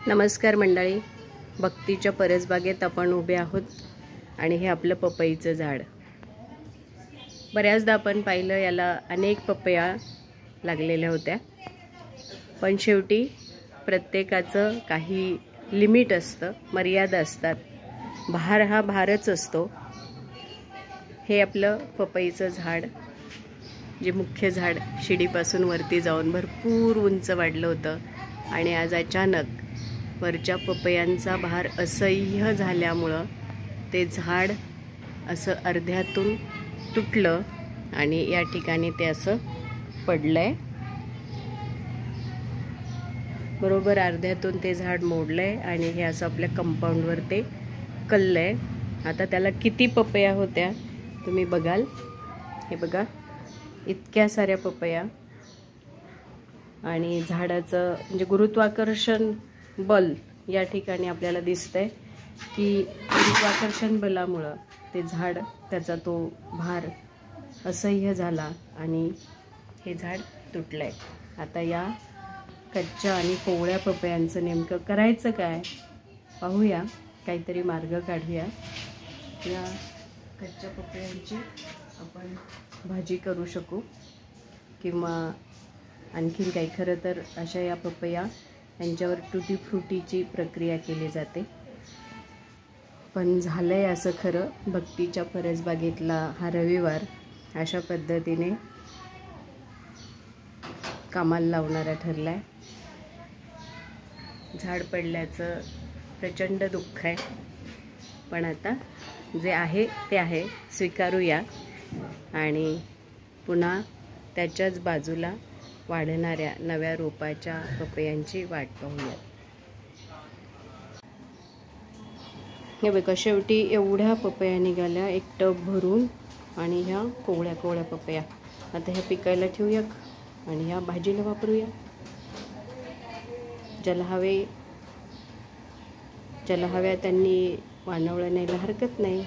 नमस्कार मंडळी, भक्तीच्या परसबागेत आपण उभे आहोत आणि हे आपलं पपईचं झाड. बऱ्याचदा आपण पाहिलं याला अनेक पपया लागलेल्या होत्या, पण शेवटी प्रत्येकाचं काही लिमिट असतं, मर्यादा असतात. भार हा भारच असतो. हे आपलं पपईचं झाड, जे मुख्य झाड शिडीपासून वरती जाऊन भरपूर उंच वाढलं होतं आणि आज अचानक वरच्या पपयांचा भार असह्य झाल्यामुळं ते झाड असं अर्ध्यातून तुटलं आणि या ठिकाणी ते असं पडलंय. बरोबर अर्ध्यातून ते झाड मोडलंय आणि हे असं आपल्या कंपाऊंडवर ते कललंय. आता त्याला किती पपया होत्या तुम्ही बघाल. हे बघा, इतक्या साऱ्या पपया. आणि झाडाचं म्हणजे गुरुत्वाकर्षण बल या ठिकाणी आपल्याला दिसतंय की गुरुत्वाकर्षण बलामुळं ते झाड, त्याचा तो भार असह्य झाला आणि हे झाड तुटलंय. आता या कच्च्या आणि कोवळ्या पपयांचं नेमकं करायचं काय पाहूया, काहीतरी मार्ग काढूया. या कच्च्या पपयांची आपण भाजी करू शकू किंवा आणखीन काही. खरं तर अशा या पपया यांच्यावर टुटी फ्रुटीची प्रक्रिया केली जाते. पण झालंय असं खरं, भक्तीच्या परसबागेतला हा रविवार अशा पद्धतीने कामाला लावणारा ठरलाय. झाड पडल्याचं प्रचंड दुःख आहे, पण आता जे आहे ते आहे, स्वीकारूया आणि पुन्हा त्याच्याच बाजूला वाढणाऱ्या नव्या रोपाच्या पपयांची वाट पाहूया. हे बघा, शेवटी एवढ्या पपया निघाल्या, एक टब भरून. आणि ह्या कोवळ्या कोवळ्या पपया आता ह्या पिकायला ठेवूया आणि ह्या भाजीला वापरूया. ज्याला हव्या त्यांनी वानवळं न्यायला हरकत नाही.